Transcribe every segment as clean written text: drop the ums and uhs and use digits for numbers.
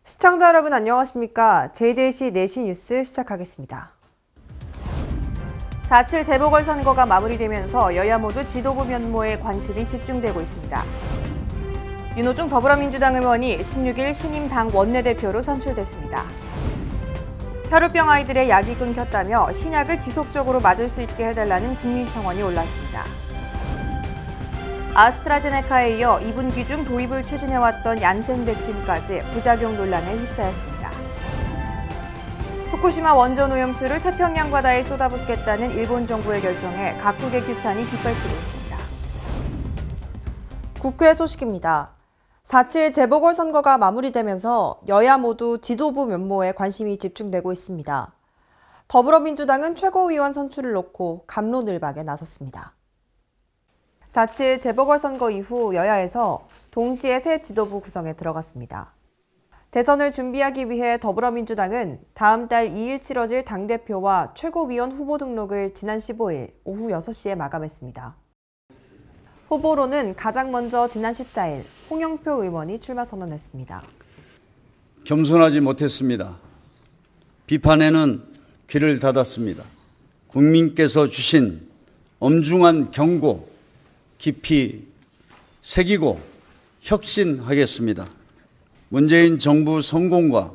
시청자 여러분 안녕하십니까? JJC 4시 뉴스 시작하겠습니다. 4.7 재보궐선거가 마무리되면서 여야 모두 지도부 면모에 관심이 집중되고 있습니다. 윤호중 더불어민주당 의원이 16일 신임 당 원내대표로 선출됐습니다. 혈우병 아이들의 약이 끊겼다며 신약을 지속적으로 맞을 수 있게 해달라는 국민청원이 올랐습니다. 아스트라제네카에 이어 2분기 중 도입을 추진해왔던 얀센 백신까지 부작용 논란에 휩싸였습니다. 후쿠시마 원전 오염수를 태평양 바다에 쏟아붓겠다는 일본 정부의 결정에 각국의 규탄이 빗발치고 있습니다. 국회 소식입니다. 4.7 재보궐선거가 마무리되면서 여야 모두 지도부 면모에 관심이 집중되고 있습니다. 더불어민주당은 최고위원 선출을 놓고 갑론을박에 나섰습니다. 4.7 재보궐선거 이후 여야에서 동시에 새 지도부 구성에 들어갔습니다. 대선을 준비하기 위해 더불어민주당은 다음 달 2일 치러질 당대표와 최고위원 후보 등록을 지난 15일 오후 6시에 마감했습니다. 후보로는 가장 먼저 지난 14일 홍영표 의원이 출마 선언했습니다. 겸손하지 못했습니다. 비판에는 귀를 닫았습니다. 국민께서 주신 엄중한 경고 깊이 새기고 혁신하겠습니다. 문재인 정부 성공과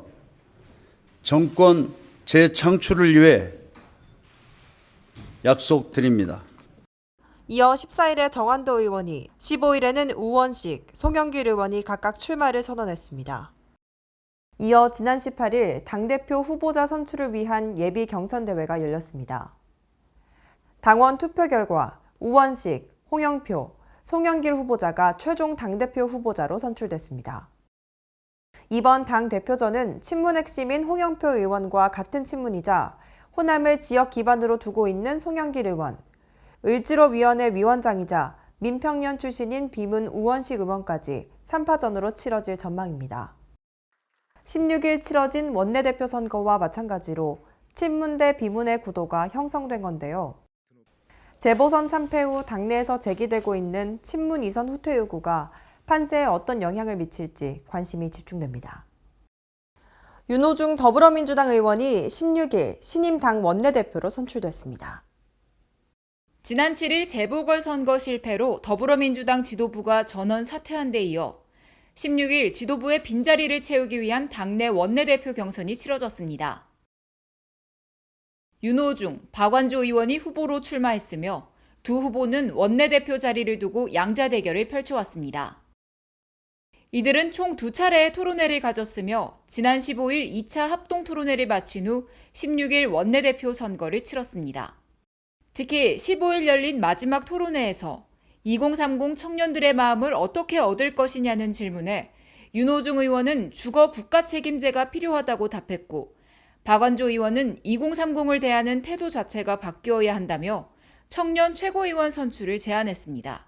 정권 재창출을 위해 약속드립니다. 이어 14일에 정한도 의원이, 15일에는 우원식, 송영길 의원이 각각 출마를 선언했습니다. 이어 지난 18일 당대표 후보자 선출을 위한 예비 경선대회가 열렸습니다. 당원 투표 결과 우원식, 홍영표, 송영길 후보자가 최종 당대표 후보자로 선출됐습니다. 이번 당대표전은 친문 핵심인 홍영표 의원과 같은 친문이자 호남을 지역 기반으로 두고 있는 송영길 의원, 을지로위원회 위원장이자 민평년 출신인 비문 우원식 의원까지 3파전으로 치러질 전망입니다. 16일 치러진 원내대표 선거와 마찬가지로 친문 대 비문의 구도가 형성된 건데요. 재보선 참패 후 당내에서 제기되고 있는 친문 이선 후퇴 요구가 판세에 어떤 영향을 미칠지 관심이 집중됩니다. 윤호중 더불어민주당 의원이 16일 신임 당 원내대표로 선출됐습니다. 지난 7일 재보궐선거 실패로 더불어민주당 지도부가 전원 사퇴한 데 이어 16일 지도부의 빈자리를 채우기 위한 당내 원내대표 경선이 치러졌습니다. 윤호중, 박완조 의원이 후보로 출마했으며 두 후보는 원내대표 자리를 두고 양자 대결을 펼쳐왔습니다. 이들은 총 2차례의 토론회를 가졌으며 지난 15일 2차 합동 토론회를 마친 후 16일 원내대표 선거를 치렀습니다. 특히 15일 열린 마지막 토론회에서 2030 청년들의 마음을 어떻게 얻을 것이냐는 질문에 윤호중 의원은 주거 국가 책임제가 필요하다고 답했고 박완조 의원은 2030을 대하는 태도 자체가 바뀌어야 한다며 청년 최고위원 선출을 제안했습니다.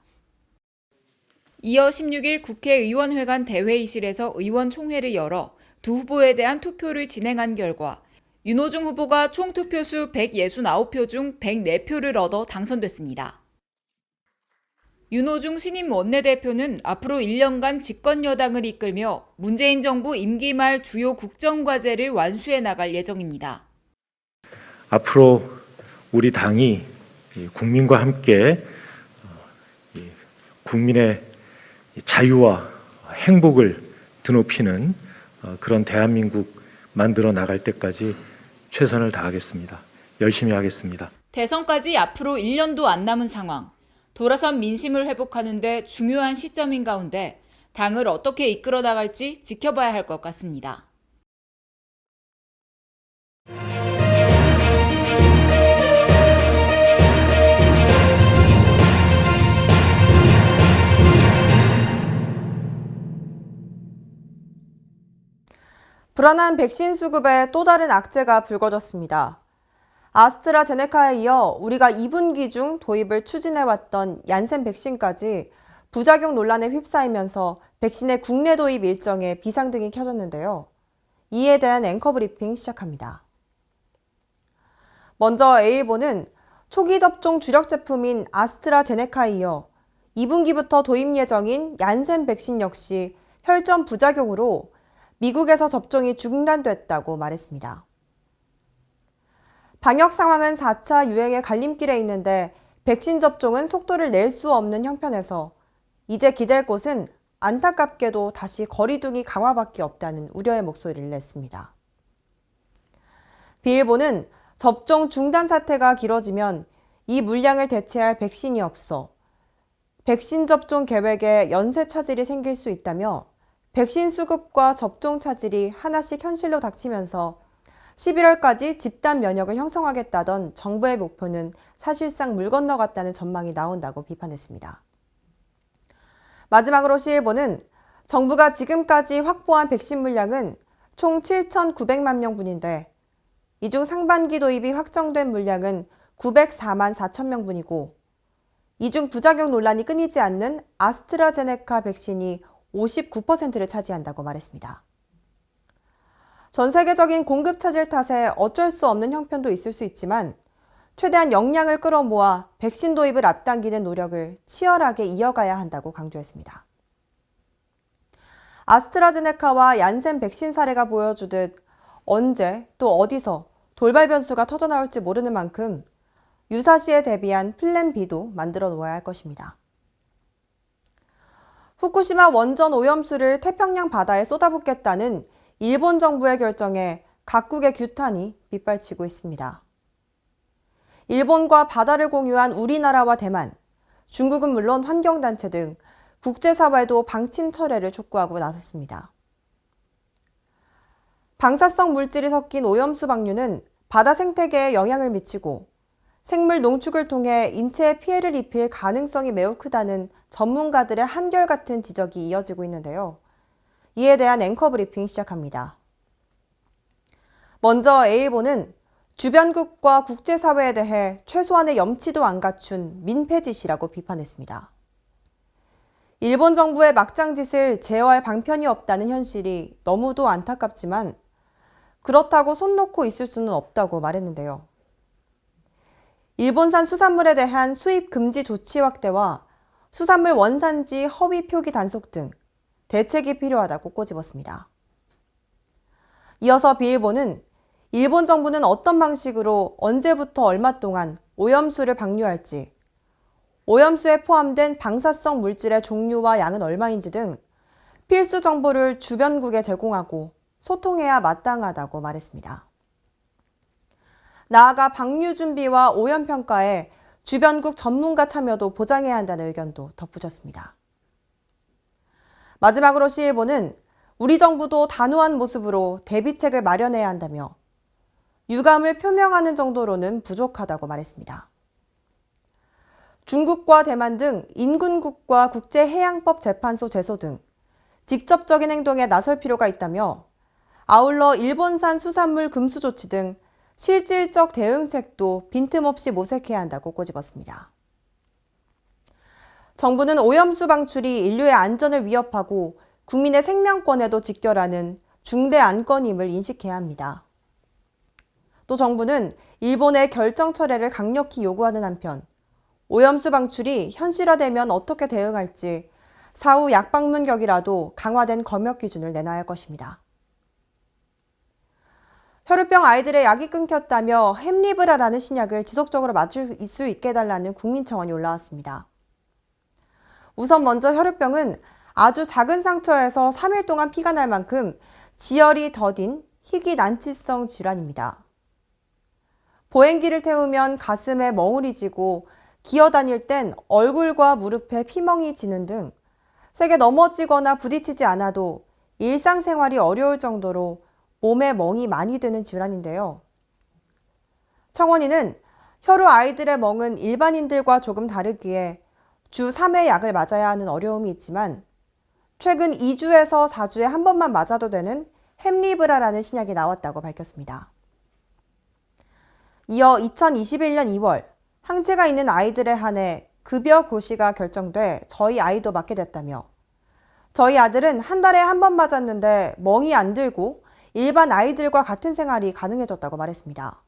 이어 16일 국회의원회관 대회의실에서 의원총회를 열어 두 후보에 대한 투표를 진행한 결과 윤호중 후보가 총 투표수 169표 중 104표를 얻어 당선됐습니다. 윤호중 신임 원내대표는 앞으로 1년간 집권여당을 이끌며 문재인 정부 임기 말 주요 국정과제를 완수해 나갈 예정입니다. 앞으로 우리 당이 국민과 함께 국민의 자유와 행복을 드높이는 그런 대한민국 만들어 나갈 때까지 최선을 다하겠습니다. 열심히 하겠습니다. 대선까지 앞으로 1년도 안 남은 상황. 돌아선 민심을 회복하는 데 중요한 시점인 가운데 당을 어떻게 이끌어 나갈지 지켜봐야 할 것 같습니다. 불안한 백신 수급에 또 다른 악재가 불거졌습니다. 아스트라제네카에 이어 우리가 2분기 중 도입을 추진해왔던 얀센 백신까지 부작용 논란에 휩싸이면서 백신의 국내 도입 일정에 비상등이 켜졌는데요. 이에 대한 앵커 브리핑 시작합니다. 먼저 A일보는 초기 접종 주력 제품인 아스트라제네카에 이어 2분기부터 도입 예정인 얀센 백신 역시 혈전 부작용으로 미국에서 접종이 중단됐다고 말했습니다. 방역 상황은 4차 유행의 갈림길에 있는데 백신 접종은 속도를 낼 수 없는 형편에서 이제 기댈 곳은 안타깝게도 다시 거리두기 강화밖에 없다는 우려의 목소리를 냈습니다. 비일보는 접종 중단 사태가 길어지면 이 물량을 대체할 백신이 없어 백신 접종 계획에 연쇄 차질이 생길 수 있다며 백신 수급과 접종 차질이 하나씩 현실로 닥치면서 11월까지 집단 면역을 형성하겠다던 정부의 목표는 사실상 물 건너갔다는 전망이 나온다고 비판했습니다. 마지막으로 시일보는 정부가 지금까지 확보한 백신 물량은 총 7,900만 명분인데 이 중 상반기 도입이 확정된 물량은 904만 4천 명분이고 이 중 부작용 논란이 끊이지 않는 아스트라제네카 백신이 59%를 차지한다고 말했습니다. 전 세계적인 공급 차질 탓에 어쩔 수 없는 형편도 있을 수 있지만 최대한 역량을 끌어모아 백신 도입을 앞당기는 노력을 치열하게 이어가야 한다고 강조했습니다. 아스트라제네카와 얀센 백신 사례가 보여주듯 언제 또 어디서 돌발 변수가 터져나올지 모르는 만큼 유사시에 대비한 플랜 B도 만들어 놓아야 할 것입니다. 후쿠시마 원전 오염수를 태평양 바다에 쏟아붓겠다는 일본 정부의 결정에 각국의 규탄이 빗발치고 있습니다. 일본과 바다를 공유한 우리나라와 대만, 중국은 물론 환경단체 등 국제사회도 방침 철회를 촉구하고 나섰습니다. 방사성 물질이 섞인 오염수 방류는 바다 생태계에 영향을 미치고 생물 농축을 통해 인체에 피해를 입힐 가능성이 매우 크다는 전문가들의 한결같은 지적이 이어지고 있는데요. 이에 대한 앵커 브리핑 시작합니다. 먼저 A일보는 주변국과 국제사회에 대해 최소한의 염치도 안 갖춘 민폐짓이라고 비판했습니다. 일본 정부의 막장짓을 제어할 방편이 없다는 현실이 너무도 안타깝지만 그렇다고 손 놓고 있을 수는 없다고 말했는데요. 일본산 수산물에 대한 수입 금지 조치 확대와 수산물 원산지 허위 표기 단속 등 대책이 필요하다고 꼬집었습니다. 이어서 비일보는 일본 정부는 어떤 방식으로 언제부터 얼마 동안 오염수를 방류할지, 오염수에 포함된 방사성 물질의 종류와 양은 얼마인지 등 필수 정보를 주변국에 제공하고 소통해야 마땅하다고 말했습니다. 나아가 방류 준비와 오염 평가에 주변국 전문가 참여도 보장해야 한다는 의견도 덧붙였습니다. 마지막으로 시일보는 우리 정부도 단호한 모습으로 대비책을 마련해야 한다며 유감을 표명하는 정도로는 부족하다고 말했습니다. 중국과 대만 등 인근국과 국제해양법 재판소 제소 등 직접적인 행동에 나설 필요가 있다며 아울러 일본산 수산물 금수 조치 등 실질적 대응책도 빈틈없이 모색해야 한다고 꼬집었습니다. 정부는 오염수 방출이 인류의 안전을 위협하고 국민의 생명권에도 직결하는 중대 안건임을 인식해야 합니다. 또 정부는 일본의 결정 철회를 강력히 요구하는 한편 오염수 방출이 현실화되면 어떻게 대응할지 사후 약방문 격이라도 강화된 검역 기준을 내놔야 할 것입니다. 혈우병 아이들의 약이 끊겼다며 햄리브라라는 신약을 지속적으로 맞을 수 있게 해달라는 국민청원이 올라왔습니다. 우선 먼저 혈우병은 아주 작은 상처에서 3일 동안 피가 날 만큼 지혈이 더딘 희귀 난치성 질환입니다. 보행기를 태우면 가슴에 멍울이 지고 기어다닐 땐 얼굴과 무릎에 피멍이 지는 등 세게 넘어지거나 부딪히지 않아도 일상생활이 어려울 정도로 몸에 멍이 많이 드는 질환인데요. 청원인은 혈우 아이들의 멍은 일반인들과 조금 다르기에 주 3회 약을 맞아야 하는 어려움이 있지만 최근 2주에서 4주에 한 번만 맞아도 되는 햄리브라라는 신약이 나왔다고 밝혔습니다. 이어 2021년 2월 항체가 있는 아이들에 한해 급여 고시가 결정돼 저희 아이도 맞게 됐다며 저희 아들은 한 달에 한 번 맞았는데 멍이 안 들고 일반 아이들과 같은 생활이 가능해졌다고 말했습니다.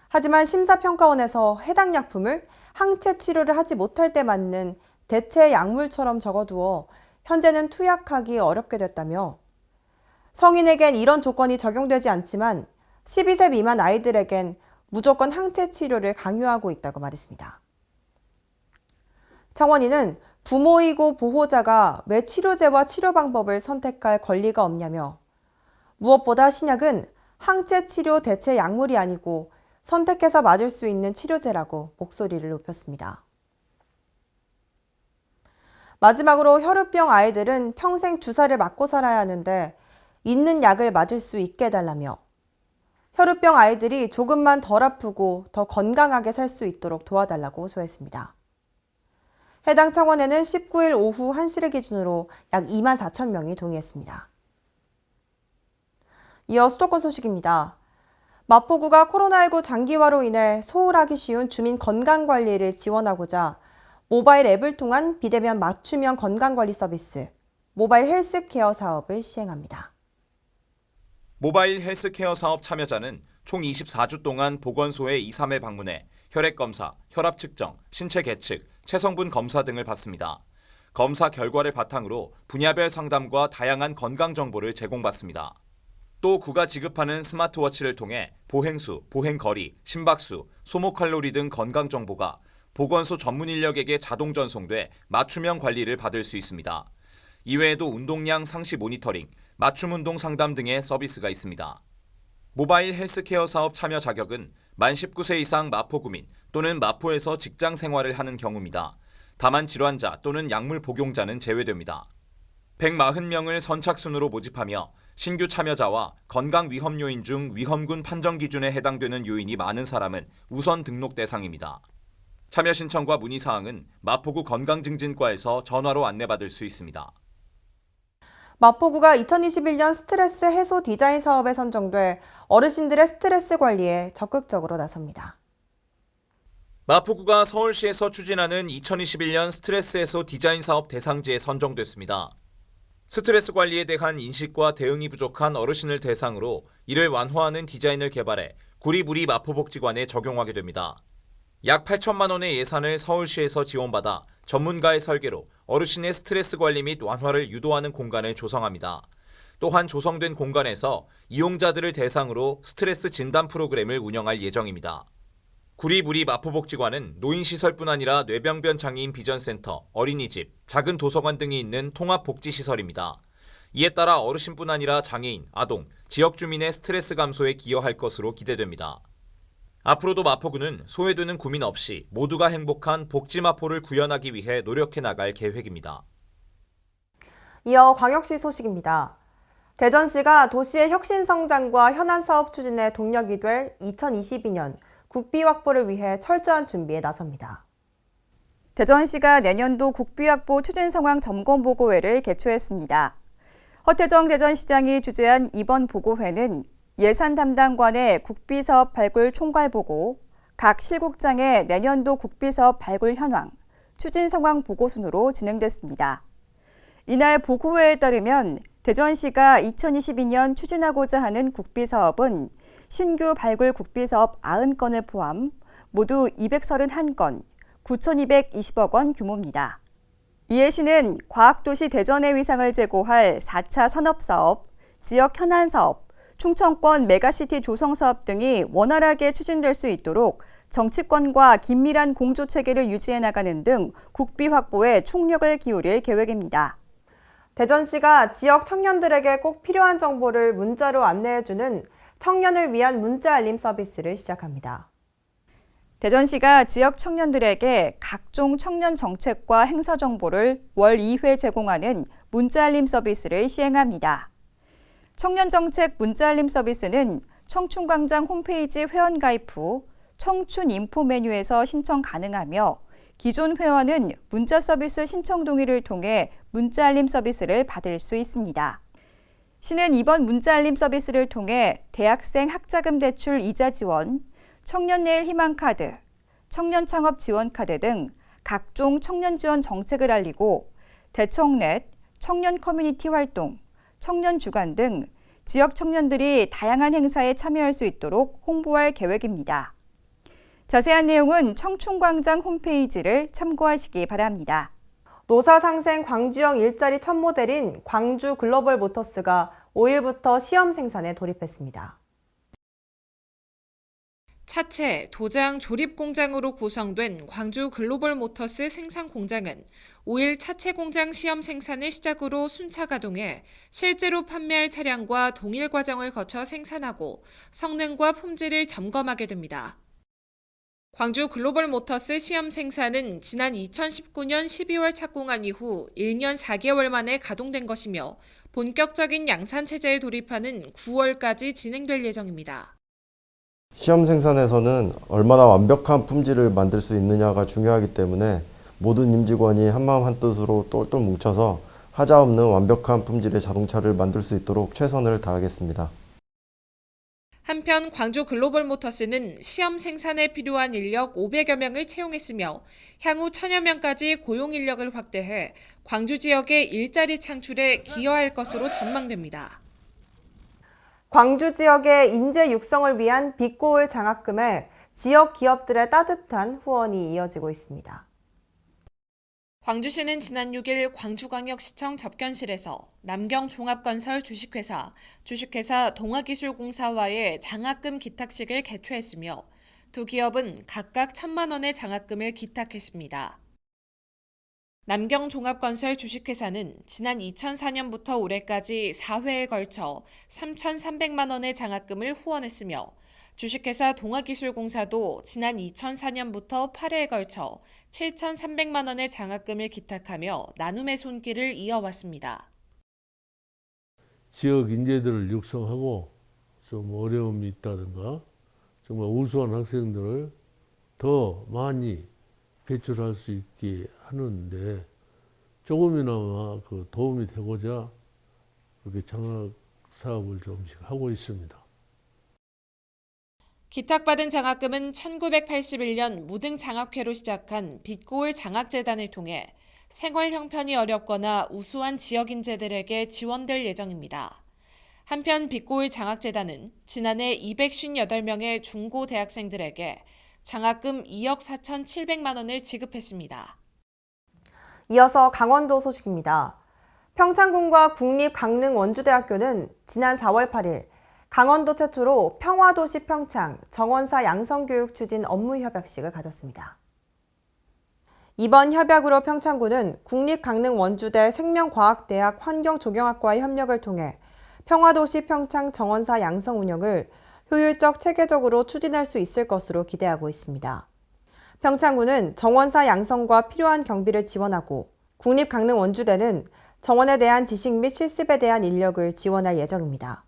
하지만 심사평가원에서 해당 약품을 항체 치료를 하지 못할 때 맞는 대체 약물처럼 적어두어 현재는 투약하기 어렵게 됐다며 성인에겐 이런 조건이 적용되지 않지만 12세 미만 아이들에겐 무조건 항체 치료를 강요하고 있다고 말했습니다. 청원인은 부모이고 보호자가 왜 치료제와 치료 방법을 선택할 권리가 없냐며 무엇보다 신약은 항체 치료 대체 약물이 아니고 선택해서 맞을 수 있는 치료제라고 목소리를 높였습니다. 마지막으로 혈우병 아이들은 평생 주사를 맞고 살아야 하는데 있는 약을 맞을 수 있게 해달라며 혈우병 아이들이 조금만 덜 아프고 더 건강하게 살 수 있도록 도와달라고 호소했습니다. 해당 청원에는 19일 오후 1시를 기준으로 약 2만 4천 명이 동의했습니다. 이어 수도권 소식입니다. 마포구가 코로나19 장기화로 인해 소홀하기 쉬운 주민 건강관리를 지원하고자 모바일 앱을 통한 비대면 맞춤형 건강관리 서비스, 모바일 헬스케어 사업을 시행합니다. 모바일 헬스케어 사업 참여자는 총 24주 동안 보건소에 2, 3회 방문해 혈액검사, 혈압 측정, 신체 계측, 체성분 검사 등을 받습니다. 검사 결과를 바탕으로 분야별 상담과 다양한 건강 정보를 제공받습니다. 또 구가 지급하는 스마트워치를 통해 보행수, 보행거리, 심박수, 소모칼로리 등 건강 정보가 보건소 전문 인력에게 자동 전송돼 맞춤형 관리를 받을 수 있습니다. 이외에도 운동량 상시 모니터링, 맞춤 운동 상담 등의 서비스가 있습니다. 모바일 헬스케어 사업 참여 자격은 만 19세 이상 마포구민 또는 마포에서 직장 생활을 하는 경우입니다. 다만 질환자 또는 약물 복용자는 제외됩니다. 140명을 선착순으로 모집하며 신규 참여자와 건강 위험 요인 중 위험군 판정 기준에 해당되는 요인이 많은 사람은 우선 등록 대상입니다. 참여 신청과 문의 사항은 마포구 건강증진과에서 전화로 안내받을 수 있습니다. 마포구가 2021년 스트레스 해소 디자인 사업에 선정돼 어르신들의 스트레스 관리에 적극적으로 나섭니다. 마포구가 서울시에서 추진하는 2021년 스트레스 해소 디자인 사업 대상지에 선정됐습니다. 스트레스 관리에 대한 인식과 대응이 부족한 어르신을 대상으로 이를 완화하는 디자인을 개발해 구리부리 마포복지관에 적용하게 됩니다. 약 8천만 원의 예산을 서울시에서 지원받아 전문가의 설계로 어르신의 스트레스 관리 및 완화를 유도하는 공간을 조성합니다. 또한 조성된 공간에서 이용자들을 대상으로 스트레스 진단 프로그램을 운영할 예정입니다. 구리부리 마포복지관은 노인시설뿐 아니라 뇌병변 장애인 비전센터, 어린이집, 작은 도서관 등이 있는 통합복지시설입니다. 이에 따라 어르신뿐 아니라 장애인, 아동, 지역 주민의 스트레스 감소에 기여할 것으로 기대됩니다. 앞으로도 마포구는 소외되는 구민 없이 모두가 행복한 복지마포를 구현하기 위해 노력해 나갈 계획입니다. 이어 광역시 소식입니다. 대전시가 도시의 혁신 성장과 현안 사업 추진의 동력이 될 2022년 국비 확보를 위해 철저한 준비에 나섭니다. 대전시가 내년도 국비 확보 추진 상황 점검 보고회를 개최했습니다. 허태정 대전시장이 주재한 이번 보고회는 예산 담당관의 국비사업 발굴 총괄 보고, 각 실국장의 내년도 국비사업 발굴 현황, 추진 상황 보고 순으로 진행됐습니다. 이날 보고회에 따르면 대전시가 2022년 추진하고자 하는 국비사업은 신규 발굴 국비사업 90건을 포함 모두 231건, 9,220억 원 규모입니다. 이에 시는 과학도시 대전의 위상을 제고할 4차 산업사업, 지역 현안사업, 충청권 메가시티 조성사업 등이 원활하게 추진될 수 있도록 정치권과 긴밀한 공조체계를 유지해 나가는 등 국비 확보에 총력을 기울일 계획입니다. 대전시가 지역 청년들에게 꼭 필요한 정보를 문자로 안내해주는 청년을 위한 문자 알림 서비스를 시작합니다. 대전시가 지역 청년들에게 각종 청년 정책과 행사 정보를 월 2회 제공하는 문자 알림 서비스를 시행합니다. 청년정책 문자알림 서비스는 청춘광장 홈페이지 회원가입 후 청춘 인포 메뉴에서 신청 가능하며 기존 회원은 문자 서비스 신청 동의를 통해 문자알림 서비스를 받을 수 있습니다. 시는 이번 문자알림 서비스를 통해 대학생 학자금 대출 이자 지원, 청년내일 희망카드, 청년창업 지원카드 등 각종 청년 지원 정책을 알리고 대청넷, 청년 커뮤니티 활동, 청년 주간 등 지역 청년들이 다양한 행사에 참여할 수 있도록 홍보할 계획입니다. 자세한 내용은 청춘광장 홈페이지를 참고하시기 바랍니다. 노사상생 광주형 일자리 첫 모델인 광주 글로벌 모터스가 5일부터 시험 생산에 돌입했습니다. 차체, 도장, 조립 공장으로 구성된 광주 글로벌 모터스 생산 공장은 5일 차체 공장 시험 생산을 시작으로 순차 가동해 실제로 판매할 차량과 동일 과정을 거쳐 생산하고 성능과 품질을 점검하게 됩니다. 광주 글로벌 모터스 시험 생산은 지난 2019년 12월 착공한 이후 1년 4개월 만에 가동된 것이며 본격적인 양산 체제에 돌입하는 9월까지 진행될 예정입니다. 시험 생산에서는 얼마나 완벽한 품질을 만들 수 있느냐가 중요하기 때문에 모든 임직원이 한마음 한뜻으로 똘똘 뭉쳐서 하자없는 완벽한 품질의 자동차를 만들 수 있도록 최선을 다하겠습니다. 한편 광주 글로벌 모터스는 시험 생산에 필요한 인력 500여 명을 채용했으며 향후 1000여 명까지 고용 인력을 확대해 광주 지역의 일자리 창출에 기여할 것으로 전망됩니다. 광주 지역의 인재 육성을 위한 빛고울 장학금에 지역 기업들의 따뜻한 후원이 이어지고 있습니다. 광주시는 지난 6일 광주광역시청 접견실에서 남경종합건설 주식회사 동아기술공사와의 장학금 기탁식을 개최했으며 두 기업은 각각 1,000만 원의 장학금을 기탁했습니다. 남경종합건설 주식회사는 지난 2004년부터 올해까지 4회에 걸쳐 3,300만 원의 장학금을 후원했으며 주식회사 동아기술공사도 지난 2004년부터 8회에 걸쳐 7,300만 원의 장학금을 기탁하며 나눔의 손길을 이어왔습니다. 지역 인재들을 육성하고 좀 어려움이 있다든가 정말 우수한 학생들을 더 많이 배출할 수 있게 하는데 조금이나마 그 도움이 되고자 그렇게 장학 사업을 조금씩 하고 있습니다. 기탁받은 장학금은 1981년 무등장학회로 시작한 빛고울 장학재단을 통해 생활 형편이 어렵거나 우수한 지역 인재들에게 지원될 예정입니다. 한편 빛고울 장학재단은 지난해 258명의 중고 대학생들에게 장학금 2억 4,700만 원을 지급했습니다. 이어서 강원도 소식입니다. 평창군과 국립강릉원주대학교는 지난 4월 8일 강원도 최초로 평화도시 평창 정원사 양성교육 추진 업무협약식을 가졌습니다. 이번 협약으로 평창군은 국립강릉원주대 생명과학대학 환경조경학과의 협력을 통해 평화도시 평창 정원사 양성 운영을 효율적 체계적으로 추진할 수 있을 것으로 기대하고 있습니다. 평창군은 정원사 양성과 필요한 경비를 지원하고 국립강릉원주대는 정원에 대한 지식 및 실습에 대한 인력을 지원할 예정입니다.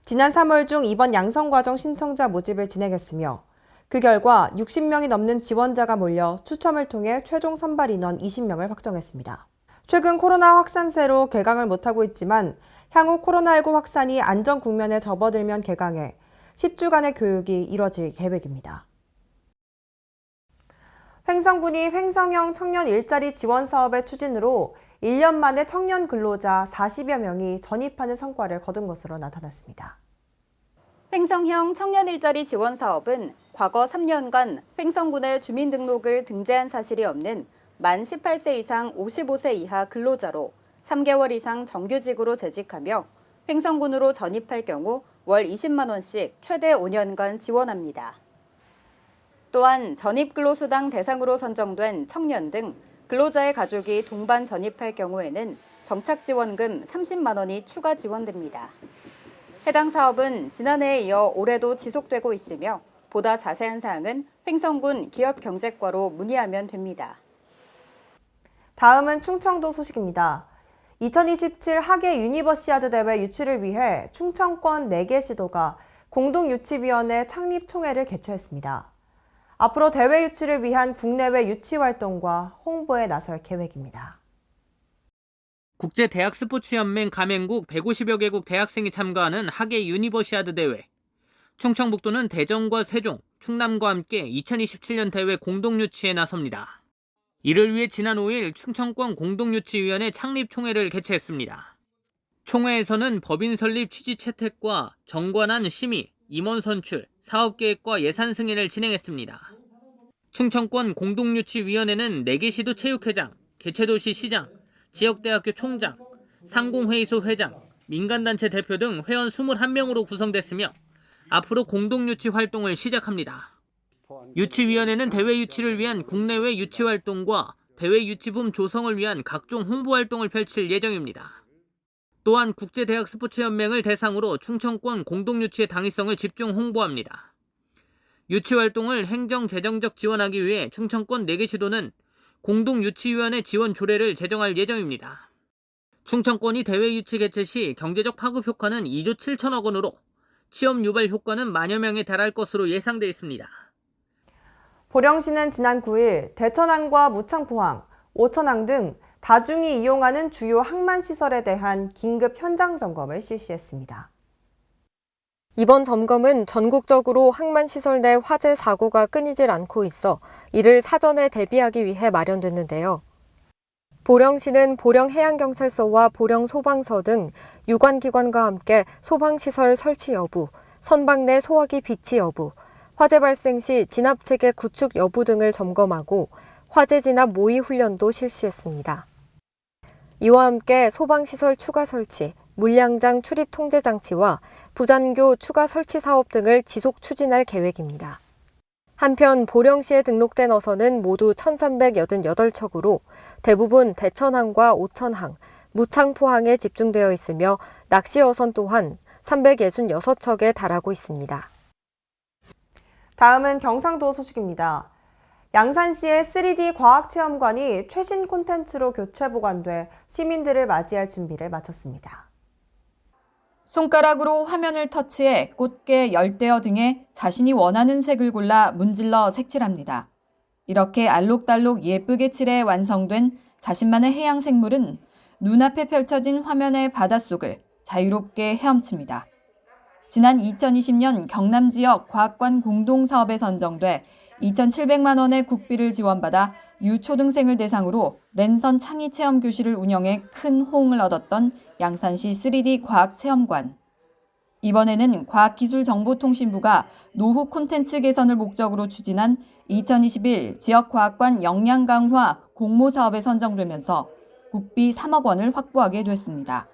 지난 3월 중 이번 양성과정 신청자 모집을 진행했으며 그 결과 60명이 넘는 지원자가 몰려 추첨을 통해 최종 선발 인원 20명을 확정했습니다. 최근 코로나 확산세로 개강을 못하고 있지만 향후 코로나19 확산이 안전 국면에 접어들면 개강해 10주간의 교육이 이뤄질 계획입니다. 횡성군이 횡성형 청년 일자리 지원 사업의 추진으로 1년 만에 청년 근로자 40여 명이 전입하는 성과를 거둔 것으로 나타났습니다. 횡성형 청년 일자리 지원 사업은 과거 3년간 횡성군의 주민등록을 등재한 사실이 없는 만 18세 이상 55세 이하 근로자로 3개월 이상 정규직으로 재직하며 횡성군으로 전입할 경우 월 20만 원씩 최대 5년간 지원합니다. 또한 전입근로수당 대상으로 선정된 청년 등 근로자의 가족이 동반 전입할 경우에는 정착지원금 30만 원이 추가 지원됩니다. 해당 사업은 지난해에 이어 올해도 지속되고 있으며 보다 자세한 사항은 횡성군 기업경제과로 문의하면 됩니다. 다음은 충청도 소식입니다. 2027 하계 유니버시아드 대회 유치를 위해 충청권 4개 시도가 공동유치위원회 창립총회를 개최했습니다. 앞으로 대회 유치를 위한 국내외 유치 활동과 홍보에 나설 계획입니다. 국제대학스포츠연맹 가맹국 150여 개국 대학생이 참가하는 하계 유니버시아드 대회. 충청북도는 대전과 세종, 충남과 함께 2027년 대회 공동유치에 나섭니다. 이를 위해 지난 5일 충청권 공동유치위원회 창립총회를 개최했습니다. 총회에서는 법인 설립 취지 채택과 정관안 심의, 임원 선출, 사업계획과 예산 승인을 진행했습니다. 충청권 공동유치위원회는 4개 시도 체육회장, 개최도시 시장, 지역대학교 총장, 상공회의소 회장, 민간단체 대표 등 회원 21명으로 구성됐으며 앞으로 공동유치 활동을 시작합니다. 유치위원회는 대회 유치를 위한 국내외 유치 활동과 대회 유치붐 조성을 위한 각종 홍보 활동을 펼칠 예정입니다. 또한 국제대학스포츠연맹을 대상으로 충청권 공동유치의 당위성을 집중 홍보합니다. 유치 활동을 행정 재정적 지원하기 위해 충청권 4개 시도는 공동유치위원회 지원 조례를 제정할 예정입니다. 충청권이 대회 유치 개최 시 경제적 파급 효과는 2조 7천억 원으로 취업 유발 효과는 만여 명에 달할 것으로 예상돼 있습니다. 보령시는 지난 9일 대천항과 무창포항, 오천항 등 다중이 이용하는 주요 항만시설에 대한 긴급 현장 점검을 실시했습니다. 이번 점검은 전국적으로 항만시설 내 화재 사고가 끊이질 않고 있어 이를 사전에 대비하기 위해 마련됐는데요. 보령시는 보령해양경찰서와 보령소방서 등 유관기관과 함께 소방시설 설치 여부, 선박 내 소화기 비치 여부, 화재 발생 시 진압체계 구축 여부 등을 점검하고 화재 진압 모의 훈련도 실시했습니다. 이와 함께 소방시설 추가 설치, 물량장 출입 통제 장치와 부잔교 추가 설치 사업 등을 지속 추진할 계획입니다. 한편 보령시에 등록된 어선은 모두 1,388척으로 대부분 대천항과 오천항, 무창포항에 집중되어 있으며 낚시 어선 또한 366척에 달하고 있습니다. 다음은 경상도 소식입니다. 양산시의 3D 과학체험관이 최신 콘텐츠로 교체 보관돼 시민들을 맞이할 준비를 마쳤습니다. 손가락으로 화면을 터치해 꽃게, 열대어 등에 자신이 원하는 색을 골라 문질러 색칠합니다. 이렇게 알록달록 예쁘게 칠해 완성된 자신만의 해양 생물은 눈앞에 펼쳐진 화면의 바닷속을 자유롭게 헤엄칩니다. 지난 2020년 경남 지역 과학관 공동사업에 선정돼 2,700만 원의 국비를 지원받아 유초등생을 대상으로 랜선 창의 체험 교실을 운영해 큰 호응을 얻었던 양산시 3D 과학체험관. 이번에는 과학기술정보통신부가 노후 콘텐츠 개선을 목적으로 추진한 2021 지역과학관 역량 강화 공모사업에 선정되면서 국비 3억 원을 확보하게 됐습니다.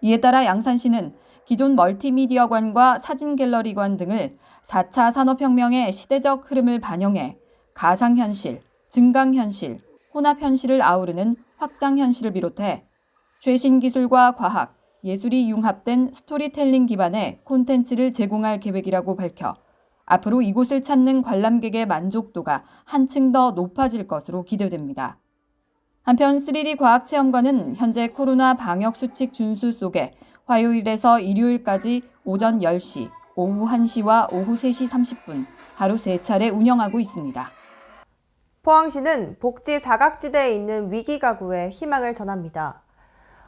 이에 따라 양산시는 기존 멀티미디어관과 사진갤러리관 등을 4차 산업혁명의 시대적 흐름을 반영해 가상현실, 증강현실, 혼합현실을 아우르는 확장현실을 비롯해 최신 기술과 과학, 예술이 융합된 스토리텔링 기반의 콘텐츠를 제공할 계획이라고 밝혀 앞으로 이곳을 찾는 관람객의 만족도가 한층 더 높아질 것으로 기대됩니다. 한편 3D 과학체험관은 현재 코로나 방역수칙 준수 속에 화요일에서 일요일까지 오전 10시, 오후 1시와 오후 3시 30분 하루 3차례 운영하고 있습니다. 포항시는 복지 사각지대에 있는 위기가구에 희망을 전합니다.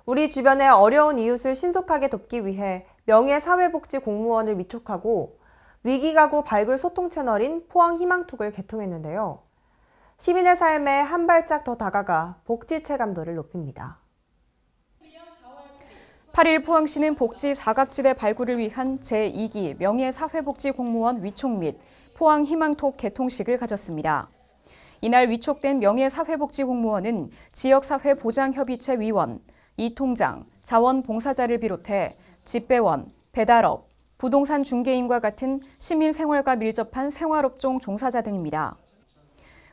우리 주변의 어려운 이웃을 신속하게 돕기 위해 명예사회복지공무원을 위촉하고 위기가구 발굴 소통 채널인 포항희망톡을 개통했는데요. 시민의 삶에 한 발짝 더 다가가 복지 체감도를 높입니다. 8일 포항시는 복지 사각지대 발굴을 위한 제2기 명예사회복지공무원 위촉 및 포항희망톡 개통식을 가졌습니다. 이날 위촉된 명예사회복지공무원은 지역사회보장협의체 위원, 이통장, 자원봉사자를 비롯해 집배원, 배달업, 부동산 중개인과 같은 시민생활과 밀접한 생활업종 종사자 등입니다.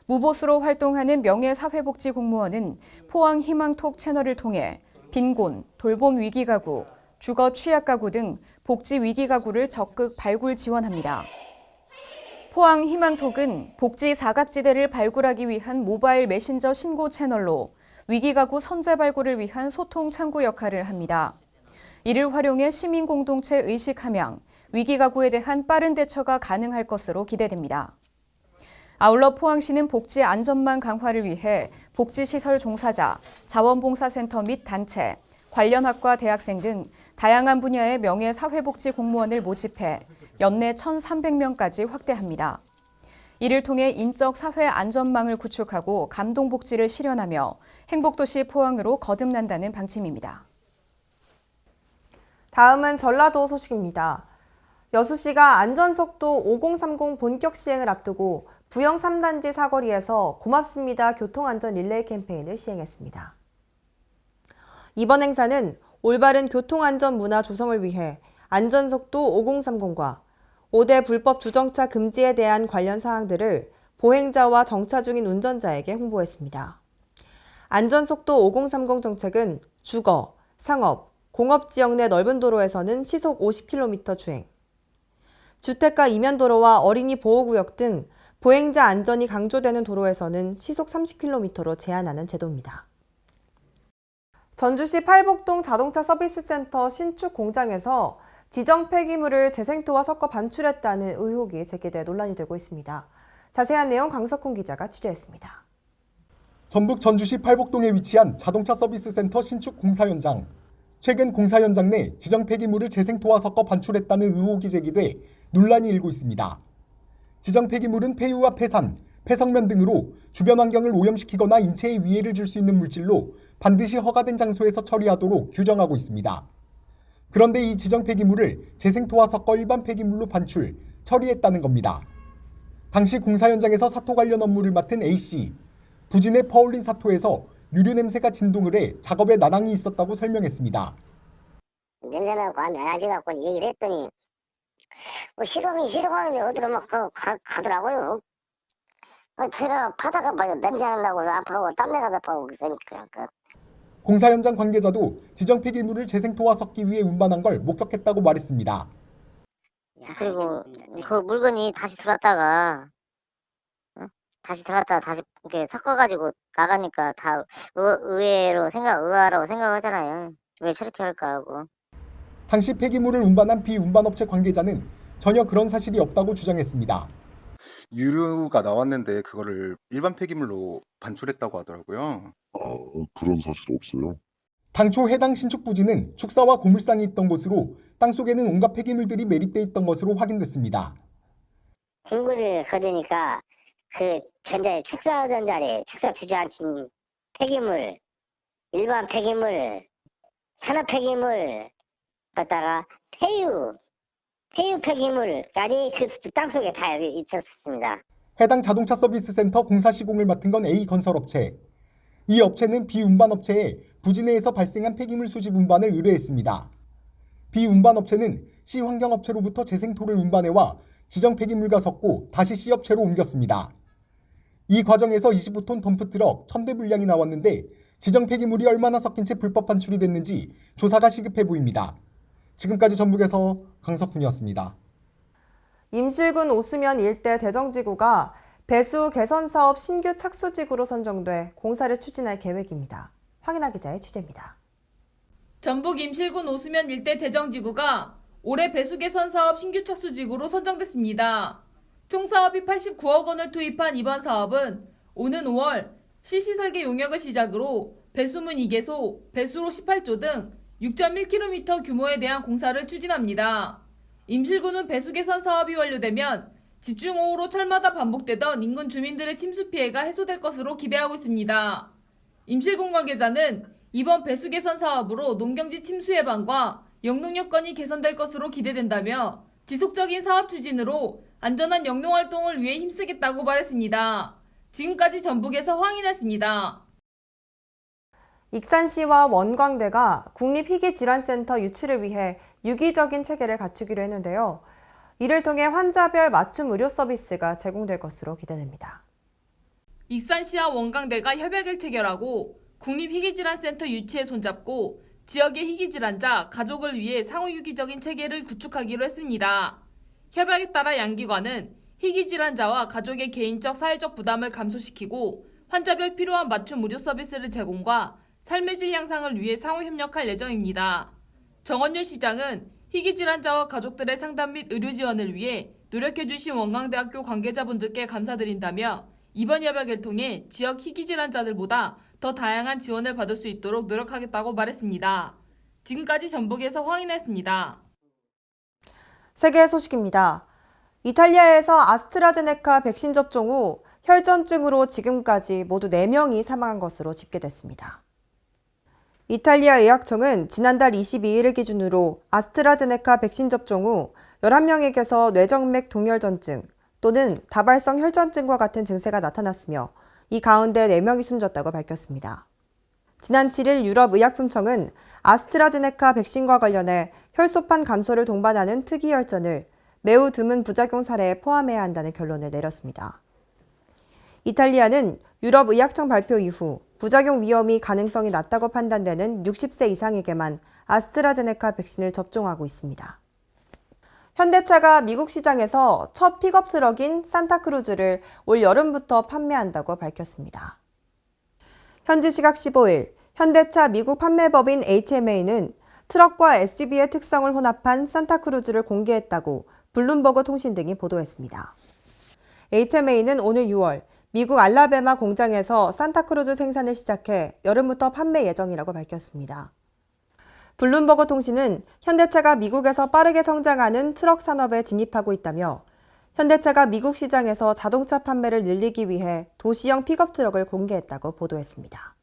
무보수로 활동하는 명예사회복지공무원은 포항희망톡 채널을 통해 빈곤, 돌봄 위기가구, 주거 취약가구 등 복지 위기가구를 적극 발굴 지원합니다. 포항희망톡은 복지 사각지대를 발굴하기 위한 모바일 메신저 신고 채널로 위기가구 선제 발굴을 위한 소통 창구 역할을 합니다. 이를 활용해 시민공동체 의식 함양, 위기가구에 대한 빠른 대처가 가능할 것으로 기대됩니다. 아울러 포항시는 복지 안전망 강화를 위해 복지시설 종사자, 자원봉사센터 및 단체, 관련 학과 대학생 등 다양한 분야의 명예사회복지 공무원을 모집해 연내 1,300명까지 확대합니다. 이를 통해 인적 사회 안전망을 구축하고 감동복지를 실현하며 행복도시 포항으로 거듭난다는 방침입니다. 다음은 전라도 소식입니다. 여수시가 안전속도 5030 본격 시행을 앞두고 부영 3단지 사거리에서 고맙습니다 교통안전 릴레이 캠페인을 시행했습니다. 이번 행사는 올바른 교통안전 문화 조성을 위해 안전속도 5030과 5대 불법 주정차 금지에 대한 관련 사항들을 보행자와 정차 중인 운전자에게 홍보했습니다. 안전속도 5030 정책은 주거, 상업, 공업지역 내 넓은 도로에서는 시속 50km 주행, 주택가 이면도로와 어린이 보호구역 등 보행자 안전이 강조되는 도로에서는 시속 30km로 제한하는 제도입니다. 전주시 팔복동 자동차 서비스 센터 신축 공장에서 지정 폐기물을 재생토와 섞어 반출했다는 의혹이 제기돼 논란이 되고 있습니다. 자세한 내용 강석훈 기자가 취재했습니다. 전북 전주시 팔복동에 위치한 자동차 서비스 센터 신축 공사 현장. 최근 공사 현장 내 지정 폐기물을 재생토와 섞어 반출했다는 의혹이 제기돼 논란이 일고 있습니다. 지정 폐기물은 폐유와 폐산, 폐성면 등으로 주변 환경을 오염시키거나 인체에 위해를 줄 수 있는 물질로 반드시 허가된 장소에서 처리하도록 규정하고 있습니다. 그런데 이 지정 폐기물을 재생토와 섞어 일반 폐기물로 반출, 처리했다는 겁니다. 당시 공사 현장에서 사토 관련 업무를 맡은 A씨, 부진에 퍼올린 사토에서 유류 냄새가 진동을 해 작업에 난항이 있었다고 설명했습니다. 냄새나고 안 나야지라고 얘기를 했더니 싫어하는데 어디로 막 가더라고요. 제가 바다가 냄새 난다고 아파하고 땀내 가서 아파하고 그러니까. 공사 현장 관계자도 지정 폐기물을 재생토와 섞기 위해 운반한 걸 목격했다고 말했습니다. 그리고 그 물건이 다시 들어왔다가 다시 이렇게 섞어가지고 나가니까 다 의아라고 생각하잖아요. 왜 저렇게 할까 하고. 당시 폐기물을 운반한 비운반업체 관계자는 전혀 그런 사실이 없다고 주장했습니다. 유류가 나왔는데 그거를 일반 폐기물로 반출했다고 하더라고요. 그런 사실 없어요. 당초 해당 신축 부지는 축사와 고물상이 있던 곳으로 땅속에는 온갖 폐기물들이 매립돼 있던 것으로 확인됐습니다. 공구를 거두니까 그 전자에 축사하던 자리에 축사 주저앉힌 폐기물, 일반 폐기물, 산업 폐기물 갖다가 폐유 폐기물까지 그 땅속에 다 있었습니다. 해당 자동차 서비스 센터 공사 시공을 맡은 건 A건설업체. 이 업체는 비운반업체에 부지 내에서 발생한 폐기물 수집 운반을 의뢰했습니다. 비운반업체는 C환경업체로부터 재생토를 운반해와 지정 폐기물과 섞고 다시 C업체로 옮겼습니다. 이 과정에서 25톤 덤프트럭 1000대 분량이 나왔는데 지정 폐기물이 얼마나 섞인 채 불법 반출이 됐는지 조사가 시급해 보입니다. 지금까지 전북에서 강석훈이었습니다. 임실군 오수면 일대 대정지구가 배수 개선 사업 신규 착수지구로 선정돼 공사를 추진할 계획입니다. 황인아 기자의 취재입니다. 전북 임실군 오수면 일대 대정지구가 올해 배수 개선 사업 신규 착수지구로 선정됐습니다. 총 사업이 89억 원을 투입한 이번 사업은 오는 5월 CC 설계 용역을 시작으로 배수문 2개소, 배수로 18조 등 6.1km 규모에 대한 공사를 추진합니다. 임실군은 배수 개선 사업이 완료되면 집중호우로 철마다 반복되던 인근 주민들의 침수 피해가 해소될 것으로 기대하고 있습니다. 임실군 관계자는 이번 배수 개선 사업으로 농경지 침수 예방과 영농 여건이 개선될 것으로 기대된다며 지속적인 사업 추진으로 안전한 영농 활동을 위해 힘쓰겠다고 말했습니다. 지금까지 전북에서 황인혜였습니다. 익산시와 원광대가 국립희귀질환센터 유치를 위해 유기적인 체계를 갖추기로 했는데요. 이를 통해 환자별 맞춤 의료 서비스가 제공될 것으로 기대됩니다. 익산시와 원광대가 협약을 체결하고 국립희귀질환센터 유치에 손잡고 지역의 희귀질환자, 가족을 위해 상호 유기적인 체계를 구축하기로 했습니다. 협약에 따라 양기관은 희귀질환자와 가족의 개인적 사회적 부담을 감소시키고 환자별 필요한 맞춤 의료 서비스를 제공과 삶의 질 향상을 위해 상호 협력할 예정입니다. 정원윤 시장은 희귀질환자와 가족들의 상담 및 의료 지원을 위해 노력해주신 원광대학교 관계자분들께 감사드린다며 이번 협약을 통해 지역 희귀질환자들보다 더 다양한 지원을 받을 수 있도록 노력하겠다고 말했습니다. 지금까지 전북에서 황인혜였습니다. 세계 소식입니다. 이탈리아에서 아스트라제네카 백신 접종 후 혈전증으로 지금까지 모두 4명이 사망한 것으로 집계됐습니다. 이탈리아 의학청은 지난달 22일을 기준으로 아스트라제네카 백신 접종 후 11명에게서 뇌정맥 동혈전증 또는 다발성 혈전증과 같은 증세가 나타났으며 이 가운데 4명이 숨졌다고 밝혔습니다. 지난 7일 유럽의약품청은 아스트라제네카 백신과 관련해 혈소판 감소를 동반하는 특이 혈전을 매우 드문 부작용 사례에 포함해야 한다는 결론을 내렸습니다. 이탈리아는 유럽의약청 발표 이후 부작용 위험이 가능성이 낮다고 판단되는 60세 이상에게만 아스트라제네카 백신을 접종하고 있습니다. 현대차가 미국 시장에서 첫 픽업 트럭인 산타크루즈를 올 여름부터 판매한다고 밝혔습니다. 현지 시각 15일, 현대차 미국 판매법인 HMA는 트럭과 SUV의 특성을 혼합한 산타크루즈를 공개했다고 블룸버그 통신 등이 보도했습니다. HMA는 오늘 6월 미국 알라베마 공장에서 산타크루즈 생산을 시작해 여름부터 판매 예정이라고 밝혔습니다. 블룸버그 통신은 현대차가 미국에서 빠르게 성장하는 트럭 산업에 진입하고 있다며 현대차가 미국 시장에서 자동차 판매를 늘리기 위해 도시형 픽업 트럭을 공개했다고 보도했습니다.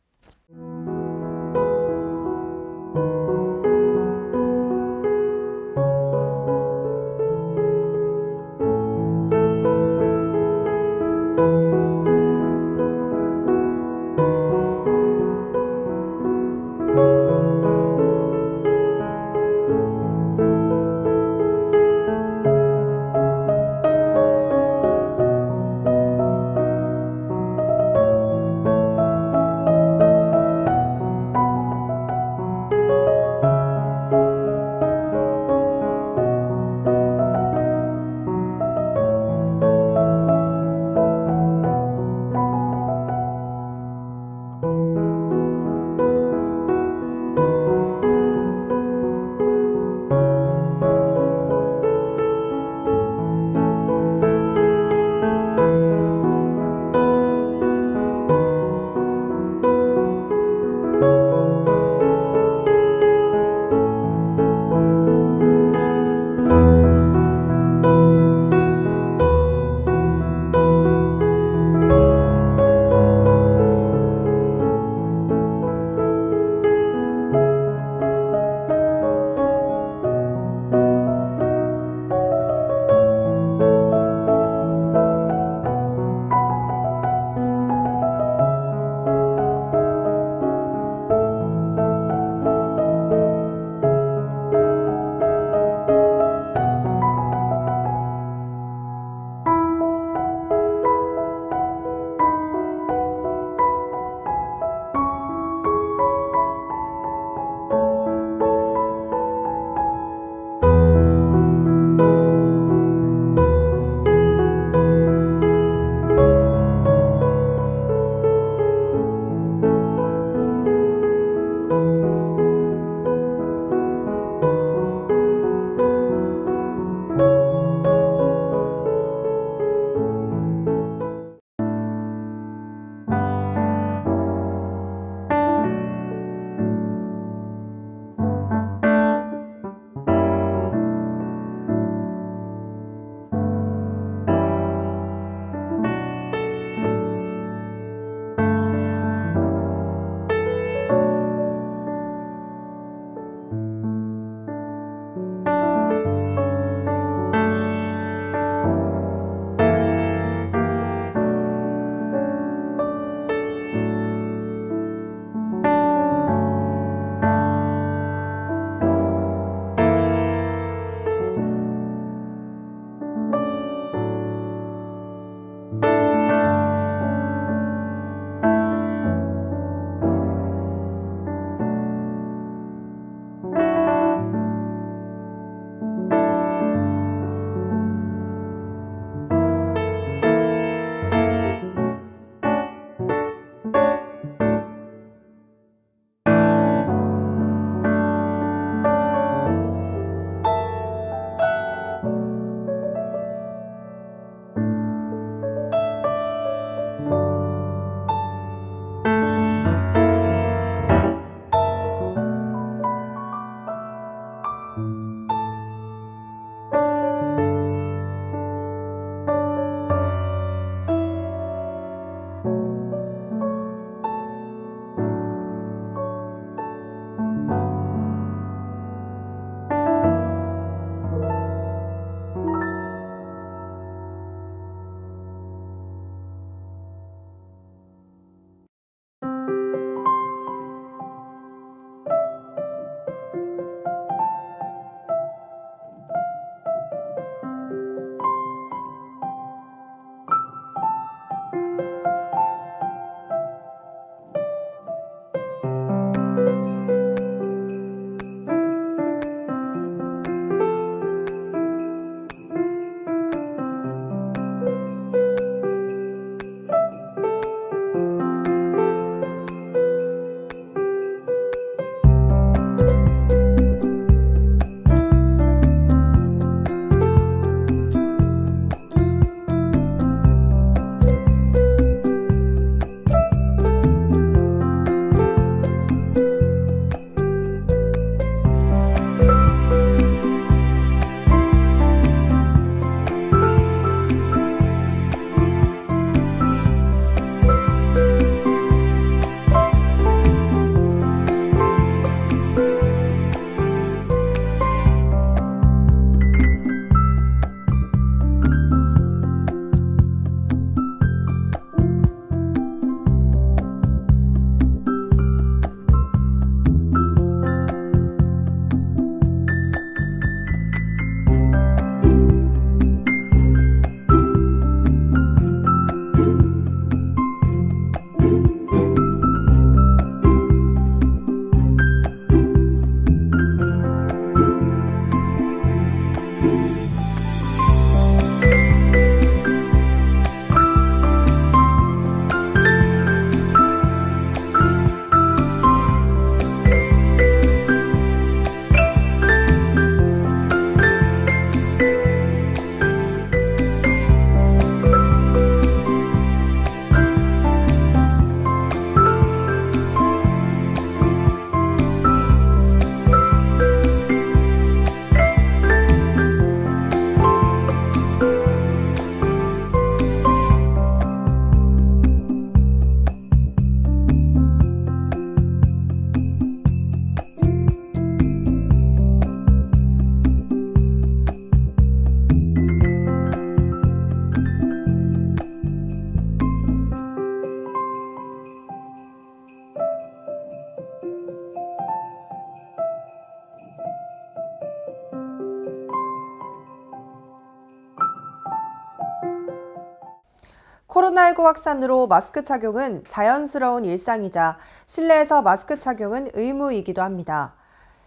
코로나19 확산으로 마스크 착용은 자연스러운 일상이자 실내에서 마스크 착용은 의무이기도 합니다.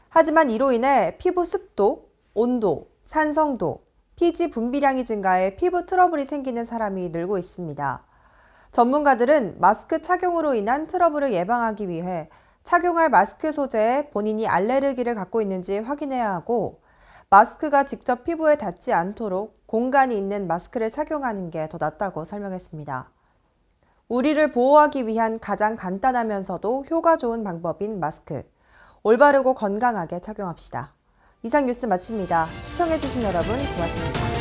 하지만 이로 인해 피부 습도, 온도, 산성도, 피지 분비량이 증가해 피부 트러블이 생기는 사람이 늘고 있습니다. 전문가들은 마스크 착용으로 인한 트러블을 예방하기 위해 착용할 마스크 소재에 본인이 알레르기를 갖고 있는지 확인해야 하고 마스크가 직접 피부에 닿지 않도록 공간이 있는 마스크를 착용하는 게 더 낫다고 설명했습니다. 우리를 보호하기 위한 가장 간단하면서도 효과 좋은 방법인 마스크. 올바르고 건강하게 착용합시다. 이상 뉴스 마칩니다. 시청해주신 여러분 고맙습니다.